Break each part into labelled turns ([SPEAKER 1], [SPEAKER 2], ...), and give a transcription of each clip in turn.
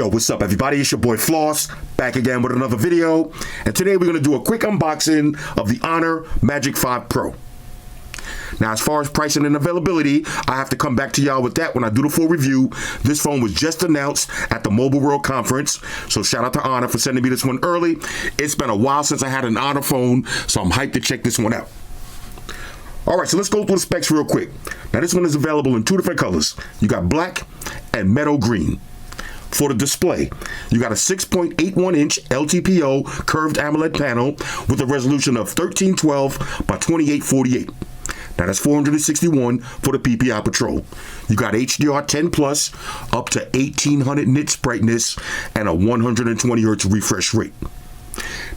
[SPEAKER 1] Yo, what's up everybody? It's your boy Floss, back again with another video. And today we're going to do a quick unboxing of the Honor Magic 5 Pro. Now, as far as pricing and availability, I have to come back to y'all with that when I do the full review. This phone was just announced at the Mobile World Conference, so shout out to Honor for sending me this one early. It's been a while since I had an Honor phone, so I'm hyped to check this one out. Alright, so let's go through the specs real quick. Now, this one is available in two different colors. You got black and meadow green. For the display, you got a 6.81-inch LTPO curved AMOLED panel with a resolution of 1312 by 2848. Now that's 461 for the PPI Patrol. You got HDR 10 plus, up to 1800 nits brightness, and a 120 hertz refresh rate.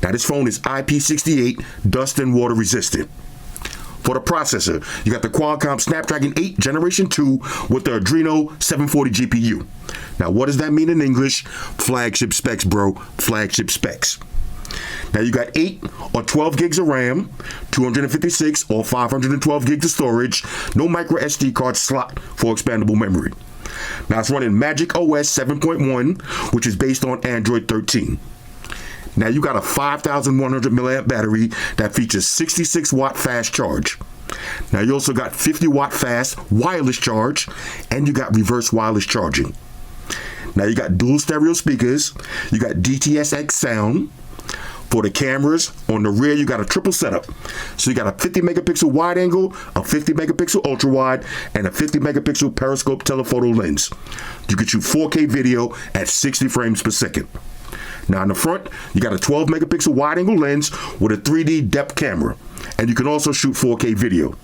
[SPEAKER 1] Now this phone is IP68 dust and water resistant. For the processor, you got the Qualcomm Snapdragon 8 Generation 2 with the Adreno 740 GPU. Now, what does that mean in English? Flagship specs, bro. Flagship specs. Now, you got 8 or 12 gigs of RAM, 256 or 512 gigs of storage, no micro SD card slot for expandable memory. Now, it's running Magic OS 7.1, which is based on Android 13. Now, you got a 5,100 milliamp battery that features 66 watt fast charge. Now, you also got 50 watt fast wireless charge, and you got reverse wireless charging. Now, you got dual stereo speakers. You got DTS:X sound. For the cameras, on the rear, you got a triple setup. So you got a 50 megapixel wide angle, a 50 megapixel ultra wide, and a 50 megapixel periscope telephoto lens. You can shoot 4K video at 60 frames per second. Now in the front, you got a 12 megapixel wide angle lens with a 3D depth camera, and you can also shoot 4K video.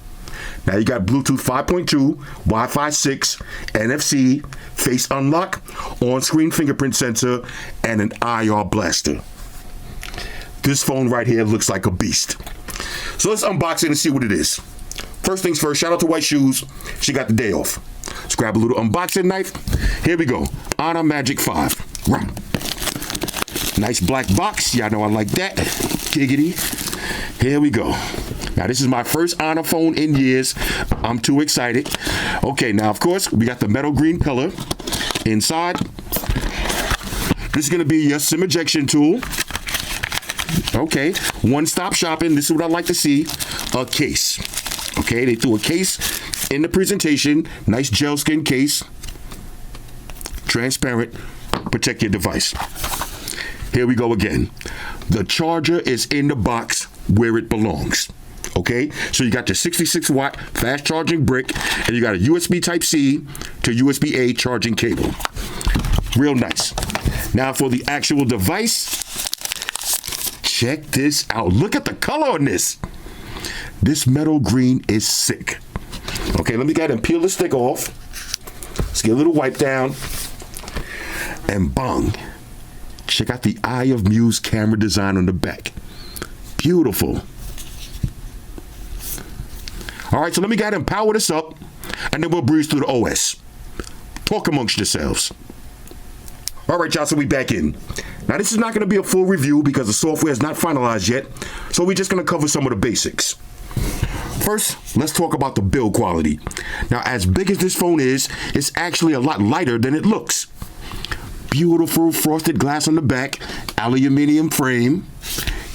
[SPEAKER 1] Now you got Bluetooth 5.2, Wi-Fi 6, NFC, face unlock, on-screen fingerprint sensor, and an IR blaster. This phone right here looks like a beast. So let's unbox it and see what it is. First things first, shout out to White Shoes. She got the day off. Let's grab a little unboxing knife. Here we go. Honor Magic 5. Right. Nice black box. Y'all know I like that. Giggity. Here we go. Now, this is my first Honor phone in years. I'm too excited. Okay, now, of course, we got the metal green color. Inside, this is going to be your SIM ejection tool. Okay, one-stop shopping. This is what I like to see. A case. Okay, they threw a case in the presentation. Nice gel skin case. Transparent. Protect your device. Here we go again. The charger is in the box where it belongs. Okay, so you got your 66 watt fast charging brick, and you got a USB Type-C to USB-A charging cable. Real nice. Now for the actual device, check this out. Look at the color on this. This metal green is sick. Okay, let me go ahead and peel the stick off. Let's get a little wipe down. And bang. Check out the Eye of Muse camera design on the back. Beautiful. All right, so let me go ahead and power this up, and then we'll breeze through the OS. Talk amongst yourselves. All right, y'all, so we back in. Now, this is not going to be a full review because the software is not finalized yet, so we're just going to cover some of the basics. First, let's talk about the build quality. Now, as big as this phone is, it's actually a lot lighter than it looks. Beautiful frosted glass on the back, aluminum frame,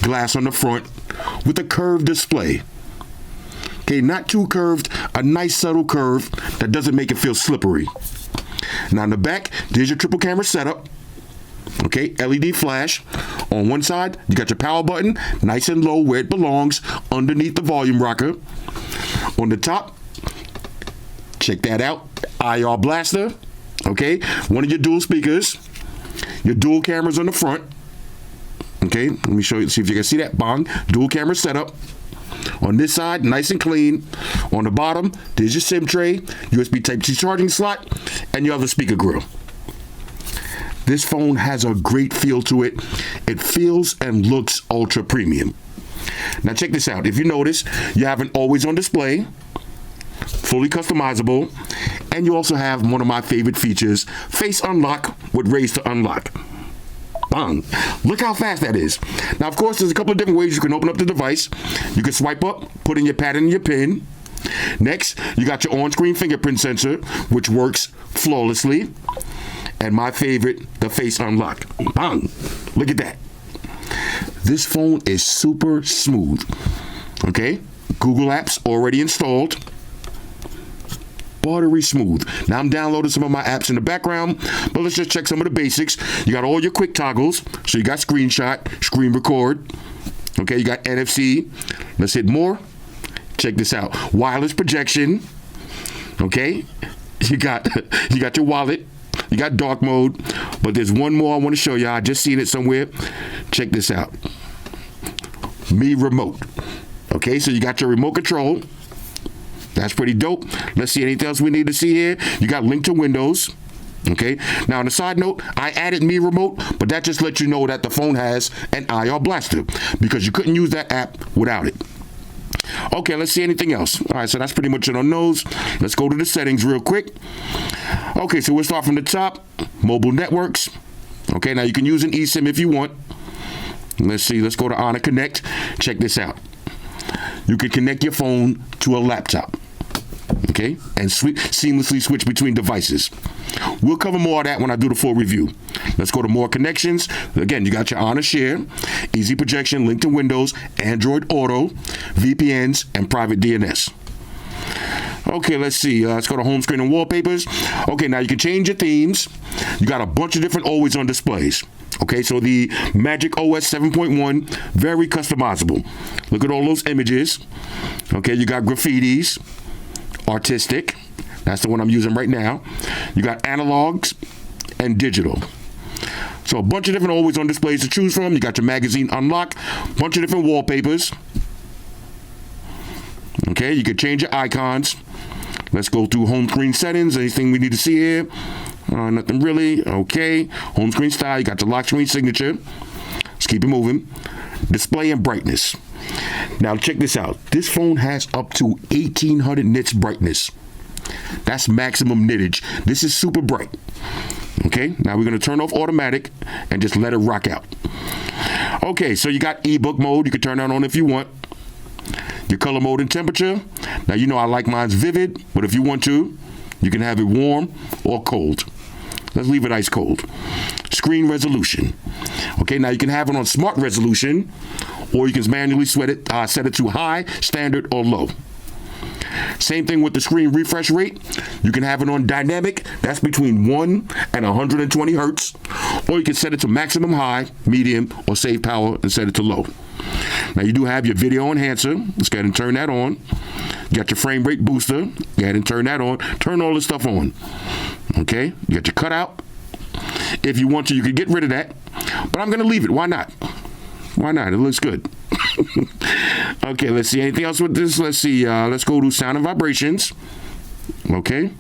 [SPEAKER 1] glass on the front, with a curved display. Okay, not too curved, a nice subtle curve that doesn't make it feel slippery. Now in the back, there's your triple camera setup. Okay, LED flash. On one side, you got your power button, nice and low where it belongs, underneath the volume rocker. On the top, check that out, IR blaster. Okay, one of your dual speakers, your dual cameras on the front. Okay, let me show you, see if you can see that. Bang, dual camera setup. On this side, nice and clean. On the bottom, there's your SIM tray, USB Type-C charging slot, and your other speaker grill. This phone has a great feel to it. It feels and looks ultra premium. Now check this out. If you notice, you have an always on display, fully customizable, and you also have one of my favorite features, face unlock with raise to unlock. Bang. Look how fast that is. Now, of course, there's a couple of different ways you can open up the device. You can swipe up, put in your pattern and your pin. Next, you got your on-screen fingerprint sensor, which works flawlessly. and my favorite, the face unlock. Bang! Look at that. This phone is super smooth. Okay? Google Apps already installed. Buttery smooth. Now I'm downloading some of my apps in the background, but let's just check some of the basics. You got all your quick toggles. So you got screenshot, screen record. Okay, you got NFC. Let's hit more. Check this out. Wireless projection. Okay, you got your wallet. You got dark mode, but there's one more I want to show you. I just seen it somewhere. Check this out. Me remote. Okay, so you got your remote control. That's pretty dope. Let's see anything else we need to see here. You got link to Windows. Okay. Now, on a side note, I added Me Remote, but that just lets you know that the phone has an IR blaster because you couldn't use that app without it. Okay, let's see anything else. All right, so that's pretty much it on those. Let's go to the settings real quick. Okay, so we'll start from the top. Mobile networks. Okay, now you can use an eSIM if you want. Let's see. Let's go to Honor Connect. Check this out. You can connect your phone to a laptop. Okay, and seamlessly switch between devices. We'll cover more of that when I do the full review. Let's go to more connections. Again, you got your Honor Share, Easy Projection, Link to Windows, Android Auto, VPNs, and private DNS. Okay, let's see. Let's go to home screen and wallpapers. Okay, now you can change your themes. You got a bunch of different always on displays. Okay, so the Magic OS 7.1, very customizable. Look at all those images. Okay, you got graffitis. Artistic, that's the one I'm using right now. You got analogs and digital. So a bunch of different always on displays to choose from. You got your magazine unlock, bunch of different wallpapers. Okay, you can change your icons. Let's go through home screen settings. Anything we need to see here? Nothing really. Okay, home screen style. You got your lock screen signature. Let's keep it moving. Display and brightness. Now check this out. This phone has up to 1800 nits brightness. That's maximum nittage. This is super bright. Okay, now we're going to turn off automatic and just let it rock out. Okay, so you got ebook mode. You can turn that on if you want. Your color mode and temperature. Now you know I like mine's vivid, but if you want to, you can have it warm or cold. Let's leave it ice cold. Screen resolution. Okay, now you can have it on smart resolution, or you can manually set it to high, standard, or low. Same thing with the screen refresh rate. You can have it on dynamic. That's between 1 and 120 hertz. Or you can set it to maximum high, medium, or save power and set it to low. Now you do have your video enhancer. Let's go ahead and turn that on. You got your frame rate booster. Go ahead and turn that on. Turn all this stuff on. Okay, you got your cutout. If you want to, you can get rid of that. But I'm going to leave it. Why not? Why not? It looks good. Okay, let's see. Anything else with this? Let's see. Let's go to sound and vibrations. Okay.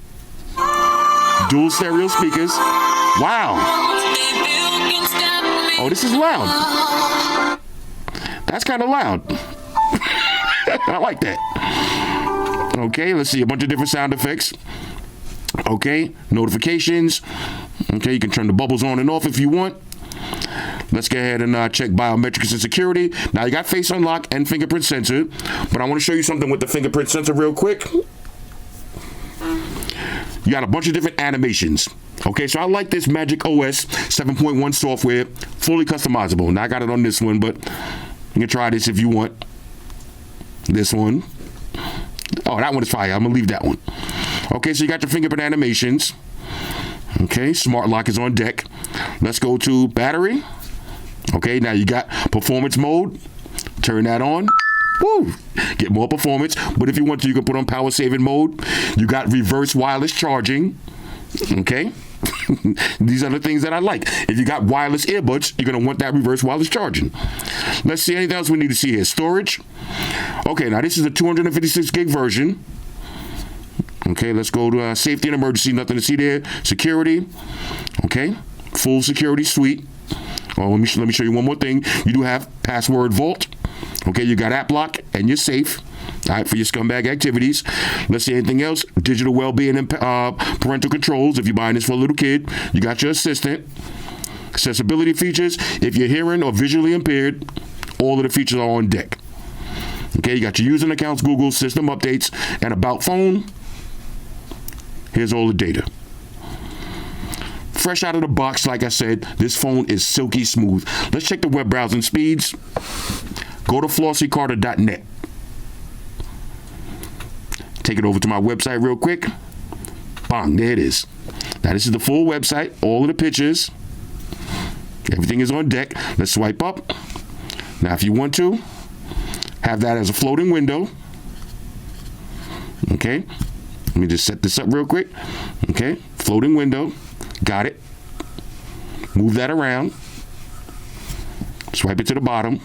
[SPEAKER 1] Dual stereo speakers. Wow. Oh, this is loud. That's kind of loud. I like that. Okay, let's see. A bunch of different sound effects. Okay, notifications. Okay, you can turn the bubbles on and off if you want. Let's go ahead and check biometrics and security. Now, you got face unlock and fingerprint sensor, but I want to show you something with the fingerprint sensor real quick. You got a bunch of different animations. Okay, so I like this Magic OS 7.1 software, fully customizable. Now, I got it on this one, but you can try this if you want. This one. Oh, that one is fire. I'm going to leave that one. Okay, so you got your fingerprint animations. Okay, smart lock is on deck. Let's go to battery. Okay, now you got performance mode. Turn that on. Woo! Get more performance. But if you want to, you can put on power saving mode. You got reverse wireless charging. Okay. These are the things that I like. If you got wireless earbuds, you're going to want that reverse wireless charging. Let's see anything else we need to see here. Storage. Okay, now this is a 256 gig version. Okay, let's go to safety and emergency. Nothing to see there. Security. Okay, full security suite. Oh, let me show you one more thing. You do have password vault. Okay, you got app lock and you're safe. All right, for your scumbag activities. Let's see anything else. Digital well-being and parental controls. If you're buying this for a little kid, you got your assistant. Accessibility features. If you're hearing or visually impaired, all of the features are on deck. Okay, you got your using accounts, Google, system updates, and about phone. Here's all the data. fresh out of the box, like I said, this phone is silky smooth. Let's check the web browsing speeds. Go to FlossycarterFGC.net. Take it over to my website real quick. Bang, there it is. Now this is the full website, all of the pictures. Everything is on deck. Let's swipe up. Now if you want to, have that as a floating window. Okay, let me just set this up real quick. Okay, floating window, got it. Move that around. Swipe it to the bottom.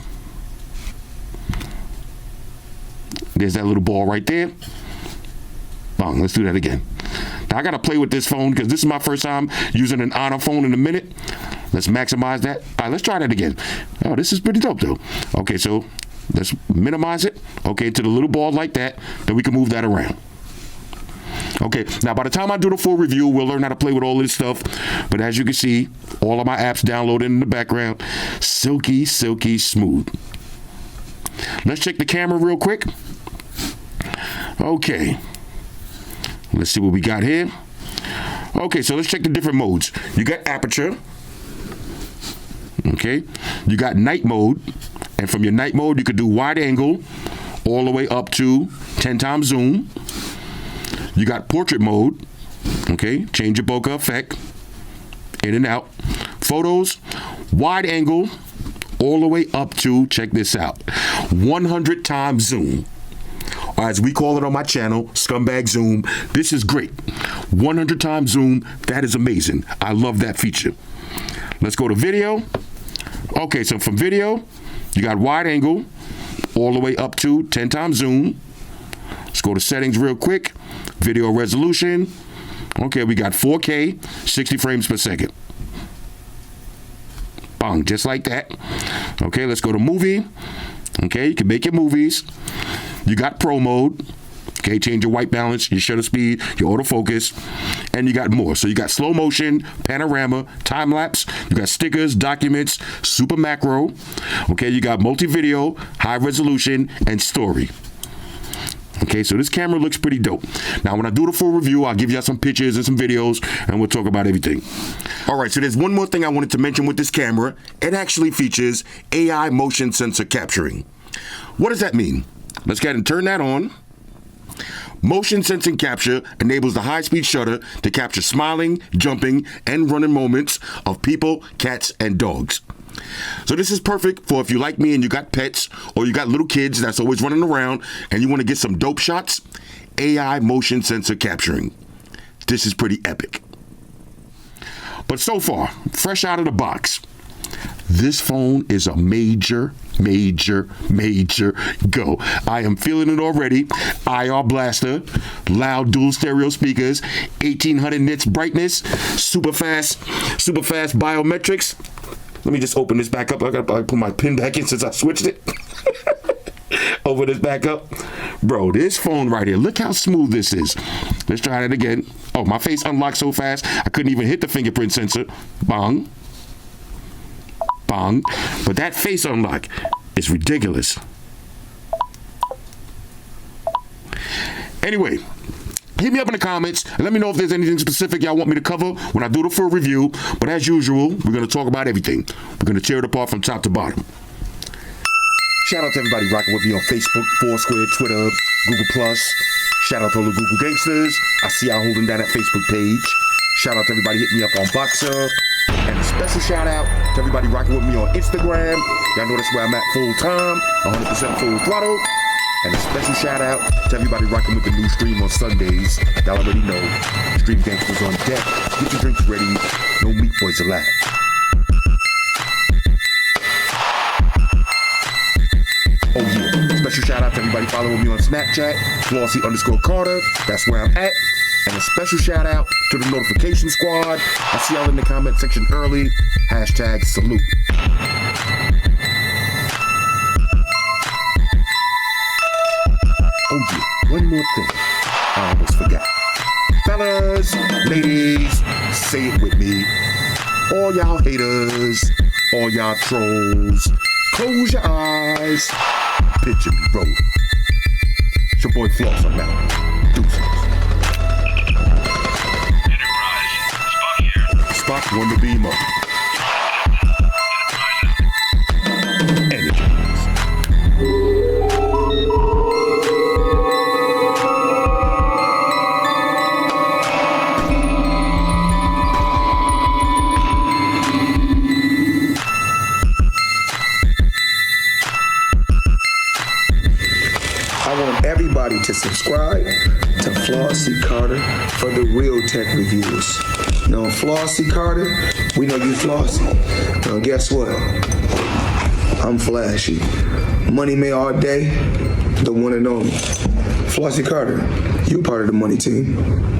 [SPEAKER 1] There's that little ball right there. Bang, let's do that again. Now I gotta play with this phone because this is my first time using an Honor phone in a minute. Let's maximize that. All right, let's try that again. Oh, this is pretty dope though. Okay, so let's minimize it. Okay, to the little ball like that. Then we can move that around. Okay, now by the time I do the full review, we'll learn how to play with all of this stuff. But as you can see, all of my apps downloaded in the background. Silky, silky smooth. Let's check the camera real quick. Okay. Let's see what we got here. Okay, so let's check the different modes. You got aperture. Okay. You got night mode. And from your night mode, you could do wide angle all the way up to 10 times zoom. You got portrait mode. Okay. Change your bokeh effect. In and out. Photos, wide angle all the way up to, check this out, 100 times zoom. Or as we call it on my channel, Scumbag Zoom. This is great. 100 times zoom. That is amazing. I love that feature. Let's go to video. Okay, so from video, you got wide angle all the way up to 10 times zoom. Let's go to settings real quick. Video resolution. Okay, we got 4K, 60 frames per second. Bang, just like that. Okay, let's go to movie. Okay, you can make your movies. You got pro mode. Okay, change your white balance, your shutter speed, your autofocus, and you got more. So you got slow motion, panorama, time lapse, you got stickers, documents, super macro. Okay, you got multi-video, high resolution, and story. Okay, so this camera looks pretty dope. Now, when I do the full review, I'll give you some pictures and some videos, and we'll talk about everything. All right, so there's one more thing I wanted to mention with this camera. It actually features AI motion sensor capturing. What does that mean? Let's go ahead and turn that on. Motion sensing capture enables the high-speed shutter to capture smiling, jumping, and running moments of people, cats, and dogs. So this is perfect for if you like me and you got pets or you got little kids that's always running around and you want to get some dope shots. AI motion sensor capturing. This is pretty epic. But so far, fresh out of the box, this phone is a major go. I am feeling it already. IR blaster, loud dual stereo speakers, 1800 nits brightness, super fast biometrics. Let me just open this back up. I gotta put my pin back in since I switched it. Open this back up. Bro, this phone right here, look how smooth this is. Let's try it again. Oh, my face unlocked so fast, I couldn't even hit the fingerprint sensor. Bang. Bang. But that face unlock is ridiculous. Anyway, hit me up in the comments and let me know if there's anything specific y'all want me to cover when I do the full review. But as usual, we're going to talk about everything. We're going to tear it apart from top to bottom. Shout out to everybody rocking with me on Facebook, Foursquare, Twitter, Google+. Shout out to all the Google gangsters. I see y'all holding down that Facebook page. Shout out to everybody hitting me up on Boxer. And a special shout out to everybody rocking with me on Instagram. Y'all know that's where I'm at full time, 100% full throttle. And a special shout out to everybody rocking with the new stream on Sundays. Y'all already know, Stream Gangsters on deck. Get your drinks ready. No meat boys allowed. Oh yeah, special shout out to everybody following me on Snapchat, Flossy_Carter. That's where I'm at. And a special shout out to the notification squad. I see y'all in the comment section early. Hashtag salute. Oh yeah, one more thing. I almost forgot. Fellas, ladies, say it with me. All y'all haters, all y'all trolls, close your eyes. Picture me rolling. It's your boy Floss, I'm out. Deuces.
[SPEAKER 2] Enterprise, Spock here.
[SPEAKER 1] Xbox One to beam up. Energize.
[SPEAKER 2] I want everybody to subscribe to Flossy Carter for the real tech reviews. Now, Flossy Carter, we know you flossy. Now, guess what? I'm flashy. Money May all day, the one and only. Flossy Carter, you're part of the money team.